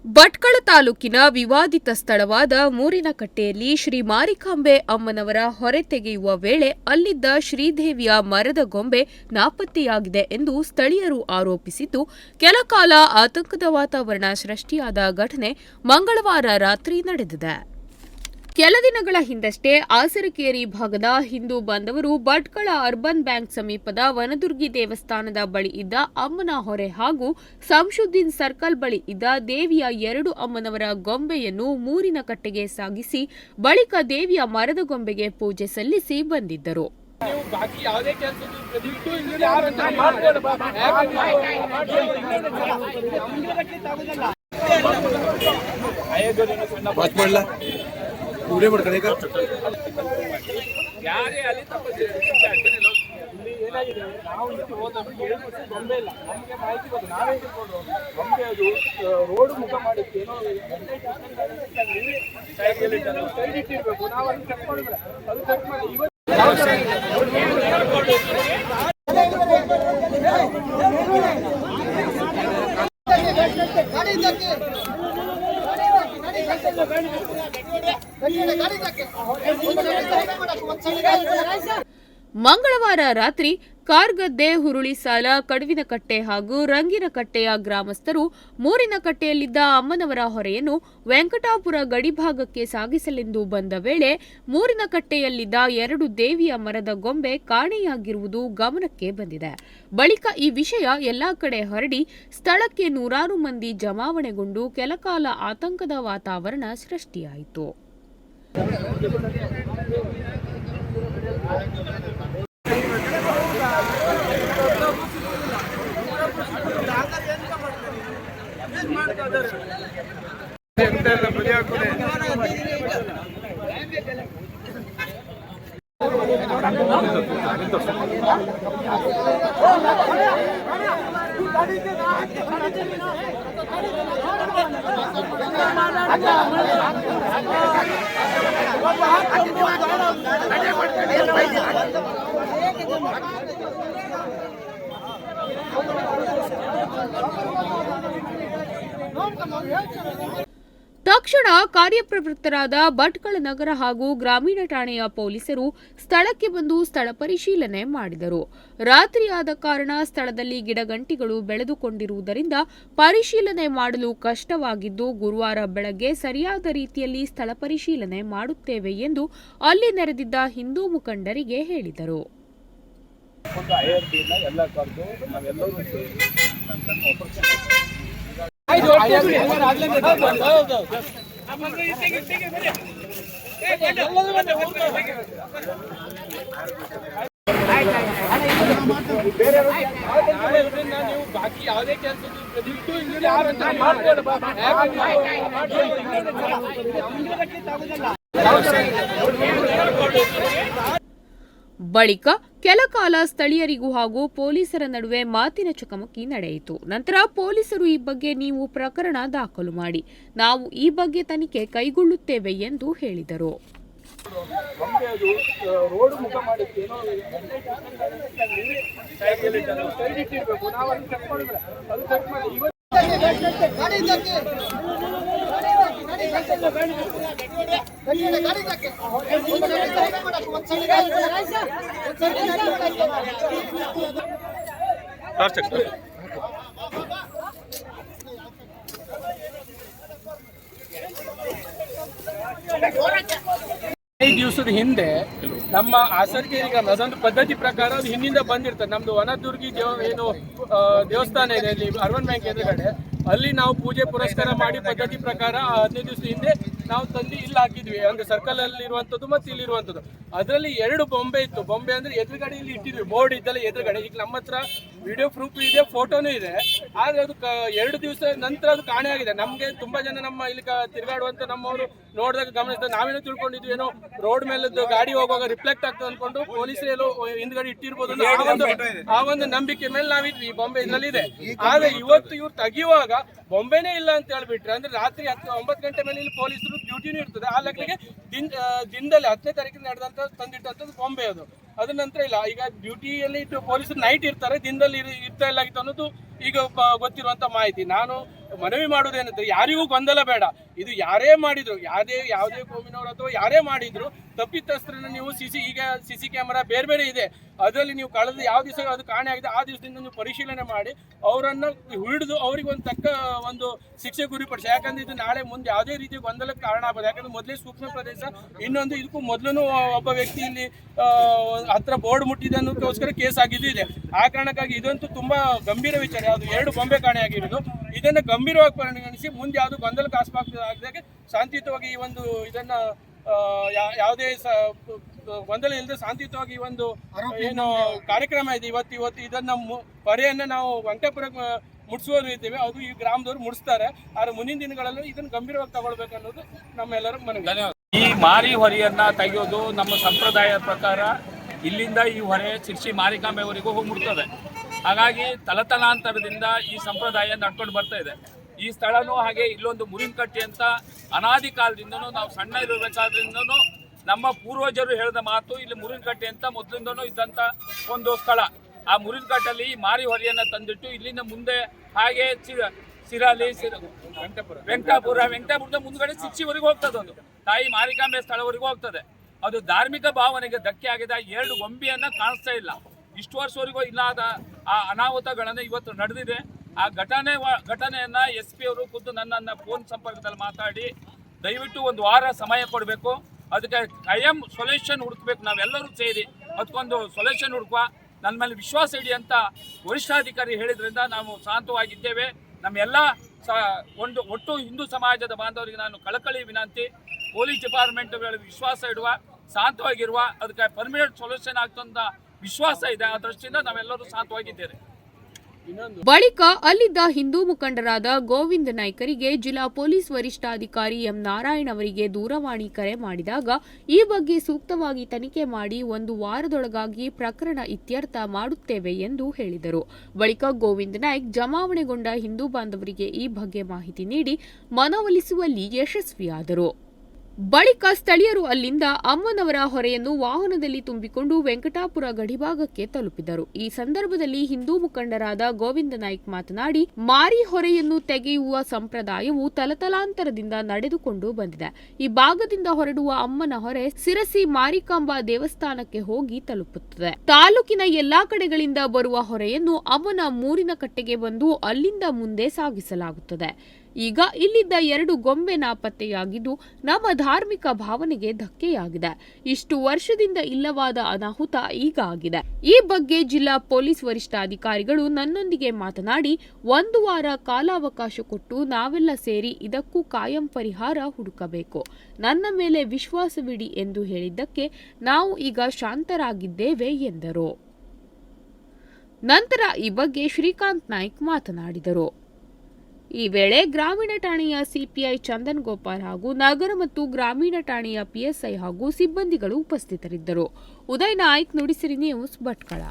ಭಟ್ಕಳ ತಾಲೂಕಿನ ವಿವಾದಿತ ಸ್ಥಳವಾದ ಮೂರಿನಕಟ್ಟೆಯಲ್ಲಿ ಶ್ರೀ ಮಾರಿಕಾಂಬೆ ಅಮ್ಮನವರ ಹೊರೆ ತೆಗೆಯುವ ವೇಳೆ ಅಲ್ಲಿದ್ದ ಶ್ರೀದೇವಿಯ ಮರದ ಗೊಂಬೆ ನಾಪತ್ತೆಯಾಗಿದೆ ಎಂದು ಸ್ಥಳೀಯರು ಆರೋಪಿಸಿದ್ದು, ಕೆಲಕಾಲ ಆತಂಕದ ವಾತಾವರಣ ಸೃಷ್ಟಿಯಾದ ಘಟನೆ ಮಂಗಳವಾರ ರಾತ್ರಿ ನಡೆದಿದೆ. ಕೆಲ ದಿನಗಳ ಹಿಂದಷ್ಟೇ ಆಸರಕೇರಿ ಭಾಗದ ಹಿಂದೂ ಬಾಂಧವರು ಭಟ್ಕಳ ಅರ್ಬನ್ ಬ್ಯಾಂಕ್ ಸಮೀಪದ ವನದುರ್ಗಿ ದೇವಸ್ಥಾನದ ಬಳಿ ಇದ್ದ ಅಮ್ಮನ ಹೊರೆ ಹಾಗೂ ಸಂಶುದ್ದೀನ್ ಸರ್ಕಲ್ ಬಳಿ ಇದ್ದ ದೇವಿಯ 2 ಅಮ್ಮನವರ ಗೊಂಬೆಯನ್ನು ಮೂರಿನಕಟ್ಟೆಗೆ ಸಾಗಿಸಿ ಬಳಿಕ ದೇವಿಯ ಮರದ ಗೊಂಬೆಗೆ ಪೂಜೆ ಸಲ್ಲಿಸಿ ಬಂದಿದ್ದರು. पूरे ಮಾಡ್ಕಡೆ ಈಗ ಯಾರೇ ಅಲ್ಲಿ ತಪ್ಪದೆ ಇಲ್ಲಿ ಏನಾಗಿದೆ ನಾವು ಇಲ್ಲಿ ಹೋದವರು 7 ವರ್ಷ ಗೊಂಬೆ ಇಲ್ಲ ನಮಗೆ ಮಾಹಿತಿ ಬಂತು ನಾವೇ ತಿಳ್ಕೊಂಡು ಗೊಂಬೆ ಅದು ರೋಡ್ ಮುಖ ಮಾಡಿತ್ತು ಏನೋ ಸೈಡ್ ಇಟ್ಟಿರ್ಬೇಕು ನಾವು ಅಲ್ಲಿ ಚೆಕ್ ಮಾಡಿದ್ರೆ ಅದು ಚೆಕ್ ಮಾಡಿ ಮಂಗಳವಾರ ರಾತ್ರಿ ಕಾರ್ಗದ್ದೆ, ಹುರುಳಿಸಾಲ, ಕಡುವಿನಕಟ್ಟೆ ಹಾಗೂ ರಂಗಿನಕಟ್ಟೆಯ ಗ್ರಾಮಸ್ಥರು ಮೂರಿನಕಟ್ಟೆಯಲ್ಲಿದ್ದ ಅಮ್ಮನವರ ಹೊರೆಯನ್ನು ವೆಂಕಟಾಪುರ ಗಡಿಭಾಗಕ್ಕೆ ಸಾಗಿಸಲೆಂದು ಬಂದ ವೇಳೆ ಮೂರಿನಕಟ್ಟೆಯಲ್ಲಿದ್ದ 2 ದೇವಿಯ ಮರದ ಗೊಂಬೆ ಕಾಣೆಯಾಗಿರುವುದು ಗಮನಕ್ಕೆ ಬಂದಿದೆ. ಬಳಿಕ ಈ ವಿಷಯ ಎಲ್ಲಾ ಕಡೆ ಹರಡಿ ಸ್ಥಳಕ್ಕೆ ನೂರಾರು ಮಂದಿ ಜಮಾವಣೆಗೊಂಡು ಕೆಲಕಾಲ ಆತಂಕದ ವಾತಾವರಣ ಸೃಷ್ಟಿಯಾಯಿತು. ತಕ್ಷಣ ಕಾರ್ಯಪ್ರವೃತ್ತರಾದ ಭಟ್ಕಳ ನಗರ ಹಾಗೂ ಗ್ರಾಮೀಣ ಠಾಣೆಯ ಪೊಲೀಸರು ಸ್ಥಳಕ್ಕೆ ಬಂದು ಸ್ಥಳ ಪರಿಶೀಲನೆ ಮಾಡಿದರು. ರಾತ್ರಿಯಾದ ಕಾರಣ ಸ್ಥಳದಲ್ಲಿ ಗಿಡಗಂಟಿಗಳು ಬೆಳೆದುಕೊಂಡಿರುವುದರಿಂದ ಪರಿಶೀಲನೆ ಮಾಡಲು ಕಷ್ಟವಾಗಿದ್ದು, ಗುರುವಾರ ಬೆಳಗ್ಗೆ ಸರಿಯಾದ ರೀತಿಯಲ್ಲಿ ಸ್ಥಳ ಪರಿಶೀಲನೆ ಮಾಡುತ್ತೇವೆ ಎಂದು ಅಲ್ಲಿ ನೆರೆದಿದ್ದ ಹಿಂದೂ ಮುಖಂಡರಿಗೆ ಹೇಳಿದರು. ನೀವು ಬಾಕಿ ಯಾವುದೇ ಕೆಲಸ ಬಳಿಕ ಕೆಲಕಾಲ ಸ್ಥಳೀಯರಿಗೂ ಹಾಗೂ ಪೊಲೀಸರ ನಡುವೆ ಮಾತಿನ ಚಕಮಕಿ ನಡೆಯಿತು. ನಂತರ ಪೊಲೀಸರು ಈ ಬಗ್ಗೆ ನೀವು ಪ್ರಕರಣ ದಾಖಲು ಮಾಡಿ, ನಾವು ಈ ಬಗ್ಗೆ ತನಿಖೆ ಕೈಗೊಳ್ಳುತ್ತೇವೆ ಎಂದು ಹೇಳಿದರು. ರೋಡ್ ಮುಖ ಮಾಡಿತ್ತು ಏನೋ ಸೈಡ್ ಇಟ್ಟಿರ್ಬೇಕು ನಾವು ಅಲ್ಲಿ ಚೆಕ್ ಮಾಡಿದ್ರೆ ಅದು ಚೆಕ್ ಮಾಡಿ ದಿವಸದ ಹಿಂದೆ ನಮ್ಮ ಆಸರಕೇರಿ ಅದೊಂದು ಪದ್ಧತಿ ಪ್ರಕಾರ ಅದು ಹಿಂದಿಂದ ಬಂದಿರ್ತದೆ. ನಮ್ದು ವನದುರ್ಗಿ ಏನು ದೇವಸ್ಥಾನ ಇದೆ ಅಲ್ಲಿ ಅರ್ಬನ್ ಬ್ಯಾಂಕ್ ಎದುರುಗಡೆ, ಅಲ್ಲಿ ನಾವು ಪೂಜೆ ಪುರಸ್ಕಾರ ಮಾಡಿ ಪದ್ಧತಿ ಪ್ರಕಾರ 15 ದಿವಸದ ಹಿಂದೆ ನಾವು ತಂದು ಇಲ್ಲಿ ಹಾಕಿದ್ವಿ. ಅಂದ್ರೆ ಸರ್ಕಲ್ ಅಲ್ಲಿ ಇರುವಂತದ್ದು ಮತ್ತೆ ಇಲ್ಲಿ ಇರುವಂತದ್ದು. ಅದರಲ್ಲಿ 2 ಬೊಂಬೆ ಇತ್ತು. ಬೊಂಬೆ ಅಂದ್ರೆ ಎದುರುಗಡೆ ಇಲ್ಲಿ ಇಟ್ಟಿದ್ವಿ, ಬೋರ್ಡ್ ಇದ್ದಲ್ಲ ಎದುರುಗಡೆ. ಈಗ ನಮ್ಮ ಹತ್ರ ವಿಡಿಯೋ ಪ್ರೂಫ್ ಇದೆ, ಫೋಟೋನು ಇದೆ. ಆದ್ರೆ ಅದು 2 ದಿವಸ ನಂತರ ಅದು ಕಾಣೆ ಆಗಿದೆ. ನಮ್ಗೆ ತುಂಬಾ ಜನ ನಮ್ಮ ಇಲ್ಲಿ ತಿರುಗಾಡುವಂತ ನಮ್ಮವರು ನೋಡಿದಾಗ ಗಮನಿಸಿದಾಗ ನಾವೇನೋ ತಿಳ್ಕೊಂಡಿದ್ವಿ, ಏನೋ ರೋಡ್ ಮೇಲೆ ಗಾಡಿ ಹೋಗುವಾಗ ರಿಫ್ಲೆಕ್ಟ್ ಆಗ್ತದೆ ಅನ್ಕೊಂಡು ಪೊಲೀಸರು ಹಿಂದ್ಗಡೆ ಇಟ್ಟಿರ್ಬೋದು ಆ ಒಂದು ನಂಬಿಕೆ ಮೇಲೆ ನಾವಿದ್ವಿ. ಈ ಬೊಂಬೆ ಇದ್ರಲ್ಲಿ ಇದೆ. ಆದ್ರೆ ಇವತ್ತು ಇವ್ರು ತೆಗಿಯುವಾಗ ಬೊಂಬೆನೇ ಇಲ್ಲ ಅಂತ ಹೇಳ್ಬಿಟ್ರೆ, ಅಂದ್ರೆ ರಾತ್ರಿ 9 ಗಂಟೆ ಮೇಲೆ ಇಲ್ಲಿ ಪೊಲೀಸರು ಡ್ಯೂಟಿನೂ ಇರ್ತದೆ. ಆ ಲೆಕ್ಕಕ್ಕೆ ದಿನದಲ್ಲಿ 10ನೇ ತಾರೀಕಿನ ನಡೆದಂತ ತಂದಿಟ್ಟಂತದ್ದು ಬೊಂಬೆ ಅದು. ಅದ ನಂತರ ಇಲ್ಲ. ಈಗ ಡ್ಯೂಟಿಯಲ್ಲಿ ಪೊಲೀಸರು ನೈಟ್ ಇರ್ತಾರೆ, ದಿನದಲ್ಲಿ ಇರ್ತಾ ಇಲ್ಲ ಆಗಿತ್ತು ಅನ್ನೋದು ಈಗ ಗೊತ್ತಿರುವಂತ ಮಾಹಿತಿ. ನಾನು ಮನವಿ ಮಾಡುವುದೇನಂದ್ರೆ ಯಾರಿಗೂ ಗೊಂದಲ ಬೇಡ. ಇದು ಯಾರೇ ಮಾಡಿದ್ರು, ಯಾವುದೇ ಕೋಮಿನವರು ಅಥವಾ ಯಾರೇ ಮಾಡಿದ್ರು ತಪ್ಪಿತಸ್ಥರನ್ನ ನೀವು ಈಗ ಸಿಸಿ ಕ್ಯಾಮೆರಾ ಬೇರೆ ಬೇರೆ ಇದೆ, ಅದರಲ್ಲಿ ನೀವು ಕಳೆದ ಯಾವ ದಿವಸ ಅದು ಕಾಣೆ ಆಗಿದೆ ಆ ದಿವಸದಿಂದ ನೀವು ಪರಿಶೀಲನೆ ಮಾಡಿ ಅವರನ್ನು ಹಿಡಿದು ಅವರಿಗೆ ಒಂದು ತಕ್ಕ ಒಂದು ಶಿಕ್ಷೆ ಗುರಿಪಡಿಸಿ. ಯಾಕಂದ್ರೆ ಇದು ನಾಳೆ ಮುಂದೆ ಯಾವುದೇ ರೀತಿಯ ಗೊಂದಲಕ್ಕೆ ಕಾರಣ ಆಗ್ಬೋದು. ಯಾಕಂದ್ರೆ ಮೊದಲೇ ಸೂಕ್ಷ್ಮ ಪ್ರದೇಶ, ಇನ್ನೊಂದು ಇದಕ್ಕೂ ಮೊದಲು ಒಬ್ಬ ವ್ಯಕ್ತಿ ಇಲ್ಲಿ ಹತ್ರ ಬೋರ್ಡ್ ಮುಟ್ಟಿದೆ ಅನ್ನೋದಕ್ಕೋಸ್ಕರ ಕೇಸ್ ಆಗಿದ್ದು ಇದೆ. ಆ ಕಾರಣಕ್ಕಾಗಿ ಇದಂತೂ ತುಂಬಾ ಗಂಭೀರ ವಿಚಾರ. ಯಾವುದು 2 ಗೊಂಬೆ ಕಾಣೆ ಆಗಿರೋದು, ಇದನ್ನ ಗಂಭೀರವಾಗಿ ಪರಿಗಣಿಸಿ ಮುಂದೆ ಯಾವುದು ಗೊಂದಲಕ್ಕೆ ಆಗದಾಗೆ ಶಾಂತಿಯುತವಾಗಿ ಈ ಒಂದು ಇದನ್ನ ಯಾವುದೇ ಗೊಂದಲ ಇಲ್ಲದೆ ಶಾಂತಿಯುತವಾಗಿ ಈ ಒಂದು ಏನು ಕಾರ್ಯಕ್ರಮ ಇದೆ ಇವತ್ತು ಇದನ್ನ ಪರೆಯನ್ನ ನಾವು ವೆಂಕಟಾಪುರ ಮುಡಿಸುವುದು ಇದ್ದೇವೆ. ಅದು ಈ ಗ್ರಾಮದವರು ಮುಡಿಸ್ತಾರೆ. ಆದ್ರೆ ಮುಂದಿನ ದಿನಗಳಲ್ಲಿ ಇದನ್ನು ಗಂಭೀರವಾಗಿ ತಗೊಳ್ಬೇಕು ಅನ್ನೋದು ನಮ್ಮೆಲ್ಲರ ಮನವಿ. ಈ ಮಾರಿ ಹೊರೆಯನ್ನ ತೆಗೆಯೋದು ನಮ್ಮ ಸಂಪ್ರದಾಯದ ಪ್ರಕಾರ ಇಲ್ಲಿಂದ ಈ ಹೊರೆ ಶಿರ್ಸಿ ಮಾರಿಕಾಂಬೆವರೆಗೂ ಹೋಗಿ ಮುಟ್ತದೆ. ಹಾಗಾಗಿ ತಲತಲಾಂತರದಿಂದ ಈ ಸಂಪ್ರದಾಯ ನಡ್ಕೊಂಡು ಬರ್ತಾ ಇದೆ. ಈ ಸ್ಥಳನೂ ಹಾಗೆ ಇಲ್ಲೊಂದು ಮುರಿನಕಟ್ಟೆ ಅಂತ ಅನಾದಿ ಕಾಲದಿಂದನೂ ನಾವು ಸಣ್ಣ ಇರಬೇಕಾದ್ರಿಂದನೂ ನಮ್ಮ ಪೂರ್ವಜರು ಹೇಳಿದ ಮಾತು, ಇಲ್ಲಿ ಮುರಿನಕಟ್ಟೆ ಅಂತ ಮೊದಲಿಂದನೂ ಇದ್ದಂಥ ಒಂದು ಸ್ಥಳ. ಆ ಮುರಿನಕಟ್ಟಲ್ಲಿ ಮಾರಿ ಹೊರೆಯನ್ನು ತಂದಿಟ್ಟು ಇಲ್ಲಿಂದ ಮುಂದೆ ಹಾಗೆ ಸಿರಾಲಿ ವೆಂಕಟಾಪುರದ ಮುಂದ್ಗಡೆ ಶಿರ್ಸಿವರೆಗೂ ಹೋಗ್ತದೆ. ಒಂದು ತಾಯಿ ಮಾರಿಕಾಂಬೆ ಸ್ಥಳವರೆಗೂ ಹೋಗ್ತದೆ. ಅದು ಧಾರ್ಮಿಕ ಭಾವನೆಗೆ ಧಕ್ಕೆ ಆಗಿದೆ. 2 ಗೊಂಬೆಯನ್ನ ಕಾಣಿಸ್ತಾ ಇಲ್ಲ. ಇಷ್ಟು ವರ್ಷವರೆಗೂ ಇಲ್ಲದ ಆ ಅನಾಹುತಗಳನ್ನು ಇವತ್ತು ನಡೆದಿದೆ. ಆ ಘಟನೆಯನ್ನ SP ಅವರು ಖುದ್ದು ನನ್ನನ್ನು ಫೋನ್ ಸಂಪರ್ಕದಲ್ಲಿ ಮಾತಾಡಿ ದಯವಿಟ್ಟು 1 ವಾರ ಸಮಯ ಕೊಡಬೇಕು, ಅದಕ್ಕೆ ಕಾಯಂ ಸೊಲ್ಯೂಷನ್ ಹುಡುಕ್ಬೇಕು, ನಾವೆಲ್ಲರೂ ಸೇರಿ ಅದಕ್ಕೊಂದು ಸೊಲ್ಯೂಷನ್ ಹುಡುಕುವ, ನನ್ನ ಮೇಲೆ ವಿಶ್ವಾಸ ಇಡಿ ಅಂತ ವರಿಷ್ಠಾಧಿಕಾರಿ ಹೇಳಿದ್ರಿಂದ ನಾವು ಶಾಂತವಾಗಿದ್ದೇವೆ. ನಮ್ಮೆಲ್ಲ ಒಟ್ಟು ಹಿಂದೂ ಸಮಾಜದ ಬಾಂಧವರಿಗೆ ನಾನು ಕಳಕಳಿ ವಿನಂತಿ, ಪೊಲೀಸ್ ಡಿಪಾರ್ಟ್ಮೆಂಟ್ ವಿಶ್ವಾಸ ಇಡುವ, ಶಾಂತವಾಗಿರುವ, ಅದಕ್ಕೆ ಪರ್ಮನೆಂಟ್ ಸೊಲ್ಯೂಷನ್ ಆಗ್ತಂತ ವಿಶ್ವಾಸ ಇದೆ. ಆ ದೃಷ್ಟಿಯಿಂದ ನಾವೆಲ್ಲರೂ ಶಾಂತವಾಗಿದ್ದೇವೆ. ಬಳಿಕ ಅಲ್ಲಿದ್ದ ಹಿಂದೂ ಮುಖಂಡರಾದ ಗೋವಿಂದ ನಾಯ್ಕರಿಗೆ ಜಿಲ್ಲಾ ಪೊಲೀಸ್ ವರಿಷ್ಠಾಧಿಕಾರಿ ಎಂ ನಾರಾಯಣ್ ಅವರಿಗೆ ದೂರವಾಣಿ ಕರೆ ಮಾಡಿದಾಗ ಈ ಬಗ್ಗೆ ಸೂಕ್ತವಾಗಿ ತನಿಖೆ ಮಾಡಿ 1 ವಾರದೊಳಗಾಗಿ ಪ್ರಕರಣ ಇತ್ಯರ್ಥ ಮಾಡುತ್ತೇವೆ ಎಂದು ಹೇಳಿದರು. ಬಳಿಕ ಗೋವಿಂದ ನಾಯ್ಕ್ ಜಮಾವಣೆಗೊಂಡ ಹಿಂದೂ ಬಾಂಧವರಿಗೆ ಈ ಬಗ್ಗೆ ಮಾಹಿತಿ ನೀಡಿ ಮನವೊಲಿಸುವಲ್ಲಿ ಯಶಸ್ವಿಯಾದರು. ಬಳಿಕ ಸ್ಥಳೀಯರು ಅಲ್ಲಿಂದ ಅಮ್ಮನವರ ಹೊರೆಯನ್ನು ವಾಹನದಲ್ಲಿ ತುಂಬಿಕೊಂಡು ವೆಂಕಟಾಪುರ ಗಡಿಭಾಗಕ್ಕೆ ತಲುಪಿದರು. ಈ ಸಂದರ್ಭದಲ್ಲಿ ಹಿಂದೂ ಮುಖಂಡರಾದ ಗೋವಿಂದ ನಾಯ್ಕ್ ಮಾತನಾಡಿ, ಮಾರಿ ಹೊರೆಯನ್ನು ತೆಗೆಯುವ ಸಂಪ್ರದಾಯವು ತಲತಲಾಂತರದಿಂದ ನಡೆದುಕೊಂಡು ಬಂದಿದೆ. ಈ ಭಾಗದಿಂದ ಹೊರಡುವ ಅಮ್ಮನ ಹೊರೆ ಸಿರಸಿ ಮಾರಿಕಾಂಬಾ ದೇವಸ್ಥಾನಕ್ಕೆ ಹೋಗಿ ತಲುಪುತ್ತದೆ. ತಾಲೂಕಿನ ಎಲ್ಲಾ ಕಡೆಗಳಿಂದ ಬರುವ ಹೊರೆಯನ್ನು ಅಮ್ಮನ ಮೂರಿನ ಕಟ್ಟೆಗೆ ಬಂದು ಅಲ್ಲಿಂದ ಮುಂದೆ ಸಾಗಿಸಲಾಗುತ್ತದೆ. ಈಗ ಇಲ್ಲಿದ್ದ 2 ಗೊಂಬೆ ನಾಪತ್ತೆಯಾಗಿದ್ದು ನಮ್ಮ ಧಾರ್ಮಿಕ ಭಾವನೆಗೆ ಧಕ್ಕೆಯಾಗಿದೆ. ಇಷ್ಟು ವರ್ಷದಿಂದ ಇಲ್ಲವಾದ ಅನಾಹುತ ಈಗ ಆಗಿದೆ. ಈ ಬಗ್ಗೆ ಜಿಲ್ಲಾ ಪೊಲೀಸ್ ವರಿಷ್ಠಾಧಿಕಾರಿಗಳು ನನ್ನೊಂದಿಗೆ ಮಾತನಾಡಿ 1 ವಾರ ಕಾಲಾವಕಾಶ ಕೊಟ್ಟು ನಾವೆಲ್ಲ ಸೇರಿ ಇದಕ್ಕೂ ಕಾಯಂ ಪರಿಹಾರ ಹುಡುಕಬೇಕು. ನನ್ನ ಮೇಲೆ ವಿಶ್ವಾಸವಿಡಿ ಎಂದು ಹೇಳಿದ್ದಕ್ಕೆ ನಾವು ಈಗ ಶಾಂತರಾಗಿದ್ದೇವೆ ಎಂದರು. ನಂತರ ಈ ಬಗ್ಗೆ ಶ್ರೀಕಾಂತ್ ನಾಯ್ಕ್ ಮಾತನಾಡಿದರು. ಈ ವೇಳೆ ಗ್ರಾಮೀಣ ಠಾಣೆಯ ಸಿಪಿಐ ಚಂದನ್ ಗೋಪಾಲ್ ಹಾಗೂ ನಗರ ಮತ್ತು ಗ್ರಾಮೀಣ ಠಾಣೆಯ PSI ಹಾಗೂ ಸಿಬ್ಬಂದಿಗಳು ಉಪಸ್ಥಿತರಿದ್ದರು. ಉದಯ್ ನಾಯ್ಕ್, ನುಡಿಸಿರಿ ನ್ಯೂಸ್, ಭಟ್ಕಳ.